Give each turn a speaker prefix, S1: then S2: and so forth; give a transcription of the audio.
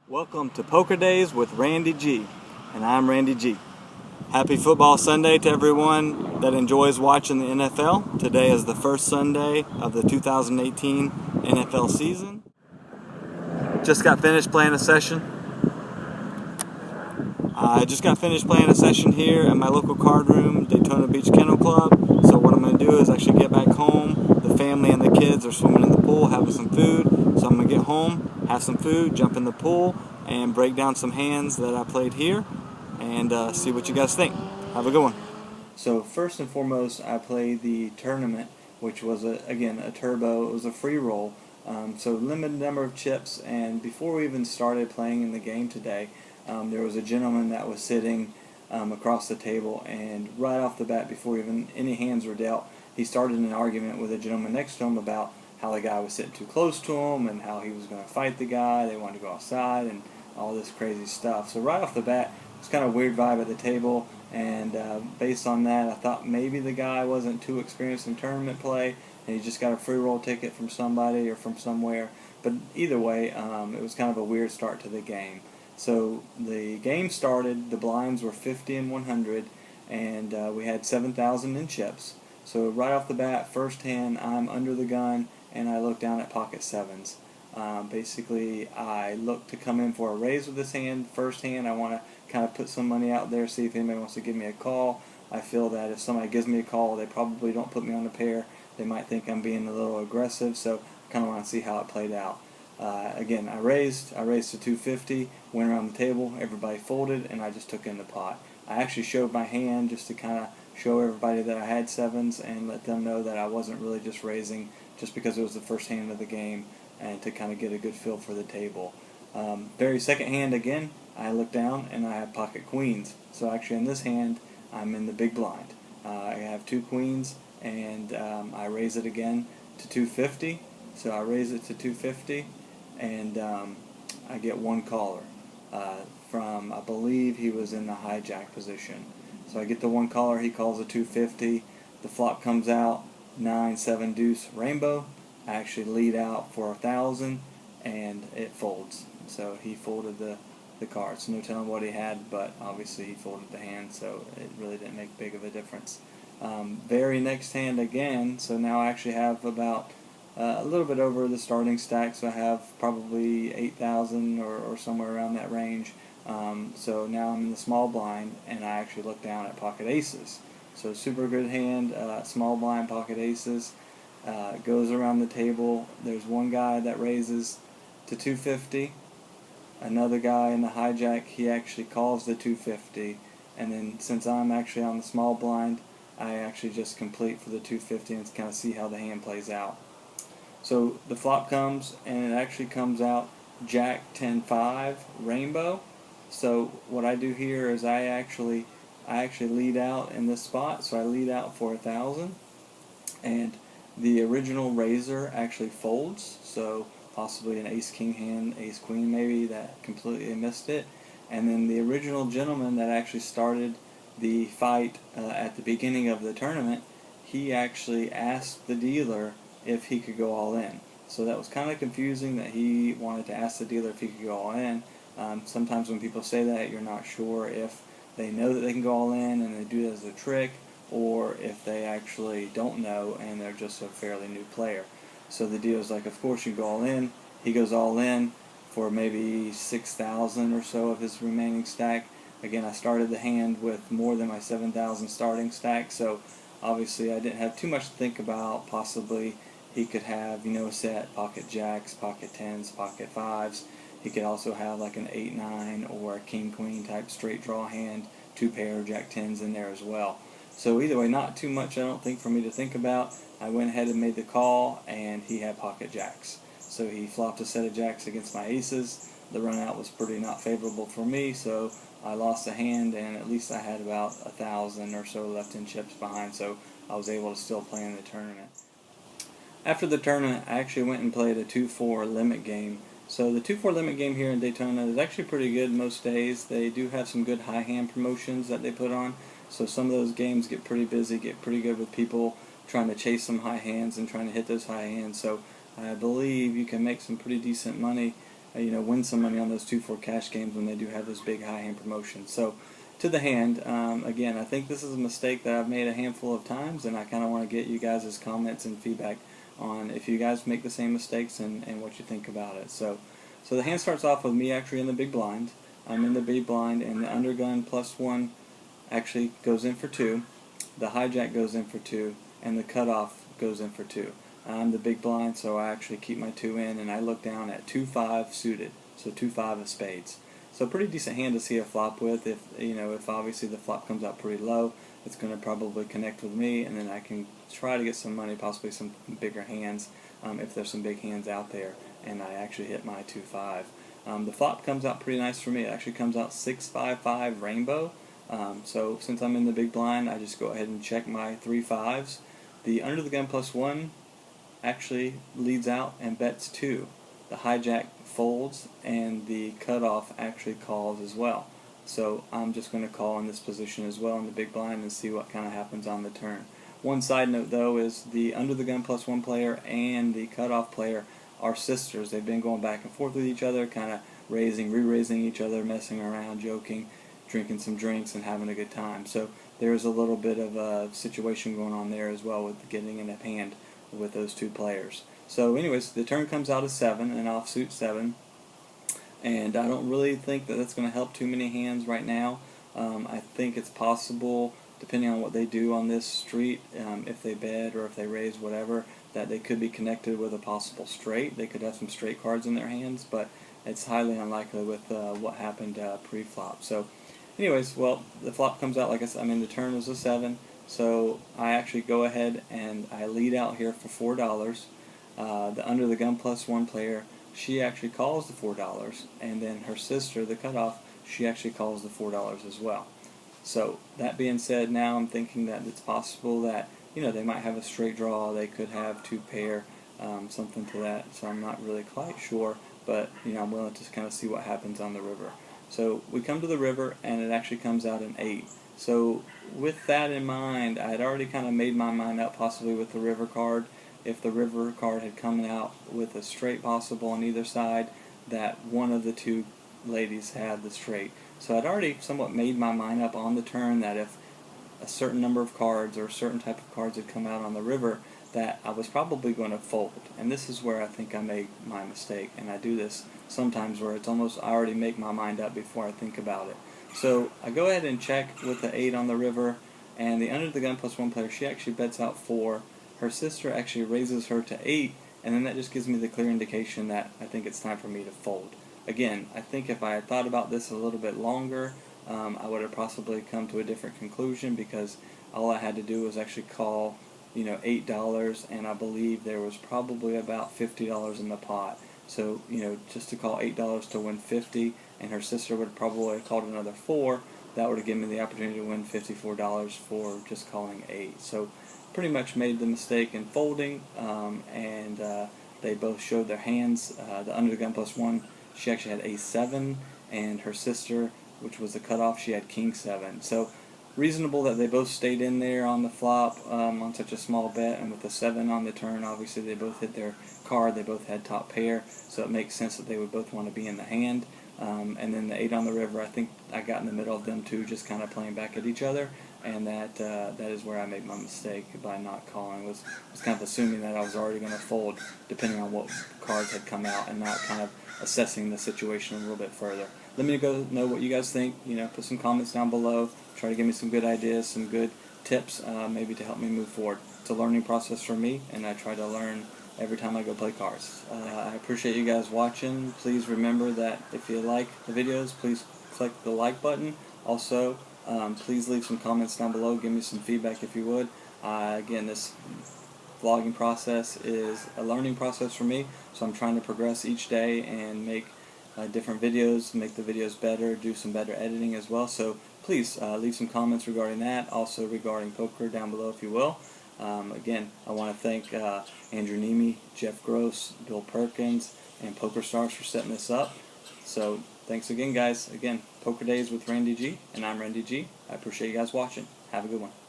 S1: Welcome to Poker Days with Randy G, and I'm Randy G. Happy Football Sunday to everyone that enjoys watching the NFL. Today is the first Sunday of the 2018 NFL season. Just got finished playing a session. Here at my local card room, Daytona Beach Kennel Club. So what I'm going to do is actually get back home. The family and the kids are swimming in the pool, having some food. So I'm going to get home, have some food, jump in the pool, and break down some hands that I played here, and see what you guys think. Have a good one. So first and foremost, I played the tournament, which was again a turbo. It was a free roll, so limited number of chips. And before we even started playing in the game today, there was a gentleman that was sitting across the table, and right off the bat, before even any hands were dealt, he started an argument with a gentleman next to him about how the guy was sitting too close to him and how he was going to fight the guy. They wanted to go outside and all this crazy stuff. So right off the bat, it was kind of a weird vibe at the table, and based on that, I thought maybe the guy wasn't too experienced in tournament play and he just got a free roll ticket from somebody or from somewhere. But either way, it was kind of a weird start to the game. So the game started, the blinds were 50 and 100, and we had 7,000 in chips. So right off the bat, first hand, I'm under the gun, and I look down at pocket sevens. Basically, I look to come in for a raise with this hand. First hand, I want to kind of put some money out there, see if anybody wants to give me a call. I feel that if somebody gives me a call, they probably don't put me on the pair. They might think I'm being a little aggressive, so I kind of want to see how it played out. Again, I raised to 250, went around the table, everybody folded, and I just took in the pot. I actually showed my hand just to kind of show everybody that I had sevens and let them know that I wasn't really just raising just because it was the first hand of the game, and to kind of get a good feel for the table. Very second hand again, I look down and I have pocket queens. So actually in this hand, I'm in the big blind. I have two queens, and I raise it again to 250. So I raise it to 250, and I get one caller from, I believe he was in the hijack position. So I get the one caller, he calls a 250, the flop comes out, 9-7 deuce rainbow. I actually lead out for 1,000, and it folds. So he folded the cards. No telling what he had, but obviously he folded the hand, so it really didn't make big of a difference. Very next hand again, so now I actually have about a little bit over the starting stack, so I have probably 8,000 or somewhere around that range. So now I'm in the small blind, and I actually look down at pocket aces. So super good hand, small blind, pocket aces. Goes around the table. There's one guy that raises to 250. Another guy in the hijack, he actually calls the 250. And then since I'm actually on the small blind, I actually just complete for the 250 and kind of see how the hand plays out. So the flop comes, and it actually comes out Jack 10-5 rainbow. So what I do here is I actually lead out in this spot. So I lead out for 1,000, and the original raiser actually folds. So possibly an ace-king hand, ace-queen maybe, that completely missed it. And then the original gentleman that actually started the fight at the beginning of the tournament, he actually asked the dealer if he could go all in. So that was kind of confusing that he wanted to ask the dealer if he could go all in. Sometimes when people say that, you're not sure if they know that they can go all in and they do it as a trick, or if they actually don't know and they're just a fairly new player. So the dealer's like, of course you go all in. He goes all in for maybe 6,000 or so of his remaining stack. Again, I started the hand with more than my 7,000 starting stack, so obviously I didn't have too much to think about. Possibly he could have, a set, pocket jacks, pocket tens, pocket fives. He could also have like an 8-9 or a king-queen type straight draw hand, two pair of jack tens in there as well. So either way, not too much I don't think for me to think about. I went ahead and made the call, and he had pocket jacks. So he flopped a set of jacks against my aces. The run out was pretty not favorable for me, so I lost a hand, and at least I had about 1,000 or so left in chips behind, so I was able to still play in the tournament. After the tournament, I actually went and played a 2-4 limit game. So the 2-4 limit game here in Daytona is actually pretty good most days. They do have some good high hand promotions that they put on. So some of those games get pretty busy, get pretty good with people trying to chase some high hands and trying to hit those high hands. So I believe you can make some pretty decent money win some money on those 2-4 cash games when they do have those big high hand promotions. So to the hand, again, I think this is a mistake that I've made a handful of times, and I kind of want to get you guys' comments and feedback on if you guys make the same mistakes and what you think about it. So the hand starts off with me actually in the big blind. I'm in the big blind, and the undergun +1 actually goes in for 2. The hijack goes in for 2, and the cutoff goes in for 2. I'm the big blind, so I actually keep my 2 in, and I look down at 2-5 suited, so 2-5 of spades. So pretty decent hand to see a flop with. If obviously the flop comes out pretty low, it's going to probably connect with me, and then I can try to get some money, possibly some bigger hands, if there's some big hands out there, and I actually hit my 2-5. The flop comes out pretty nice for me. It actually comes out 6-5-5 rainbow. So since I'm in the big blind, I just go ahead and check my 3 5s. The under the gun +1 actually leads out and bets 2. The hijack folds, and the cutoff actually calls as well. So I'm just going to call in this position as well in the big blind and see what kind of happens on the turn. One side note though is the under the gun +1 player and the cutoff player are sisters. They've been going back and forth with each other, kind of re-raising each other, messing around, joking, drinking some drinks, and having a good time. So there's a little bit of a situation going on there as well with getting in a hand with those two players. So anyways, the turn comes out as 7, an offsuit 7, and I don't really think that that's going to help too many hands right now. I think it's possible, depending on what they do on this street, if they bet or if they raise whatever, that they could be connected with a possible straight. They could have some straight cards in their hands, but it's highly unlikely with what happened pre-flop. So anyways, well, the flop comes out, like I said, the turn was a 7, so I actually go ahead and I lead out here for $4. The under the gun +1 player, she actually calls the $4, and then her sister, the cutoff, she actually calls the $4 as well. So that being said, now I'm thinking that it's possible that they might have a straight draw, they could have 2 pair, something to that. So I'm not really quite sure, but I'm willing to kind of see what happens on the river. So we come to the river, and it actually comes out an 8. So with that in mind, I had already kind of made my mind up possibly with the river card. If the river card had come out with a straight possible on either side, that one of the 2 ladies had the straight. So I'd already somewhat made my mind up on the turn that if a certain number of cards or a certain type of cards had come out on the river, that I was probably going to fold. And this is where I think I made my mistake, and I do this sometimes where it's almost I already make my mind up before I think about it. So I go ahead and check with the 8 on the river, and the under the gun +1 player, she actually bets out 4. Her sister actually raises her to 8, and then that just gives me the clear indication that I think it's time for me to fold. Again, I think if I had thought about this a little bit longer, I would have possibly come to a different conclusion, because all I had to do was actually call $8, and I believe there was probably about $50 in the pot. So just to call $8 to win 50, and her sister would have probably have called another 4, that would have given me the opportunity to win $54 for just calling 8. So pretty much made the mistake in folding, and they both showed their hands. The under the gun +1, she actually had Ace-7, and her sister, which was the cutoff, she had King-7. So reasonable that they both stayed in there on the flop on such a small bet, and with the 7 on the turn, obviously they both hit their card, they both had top pair, so it makes sense that they would both want to be in the hand. And then the 8 on the river, I think I got in the middle of them two, just kind of playing back at each other, and that is where I made my mistake by not calling. Was kind of assuming that I was already going to fold depending on what cards had come out, and not kind of assessing the situation a little bit further. Let me know what you guys think. Put some comments down below. Try to give me some good ideas, some good tips, maybe to help me move forward. It's a learning process for me, and I try to learn every time I go play cards. I appreciate you guys watching. Please remember that if you like the videos, please click the like button. Also, please leave some comments down below. Give me some feedback if you would. Again, this vlogging process is a learning process for me, so I'm trying to progress each day and make different videos, make the videos better, do some better editing as well. So please leave some comments regarding that, also regarding poker down below if you will. Again, I want to thank Andrew Neeme, Jeff Gross, Bill Perkins, and Pokerstars for setting this up. So thanks again, guys. Again, Poker Days with RandyG, and I'm RandyG. I appreciate you guys watching. Have a good one.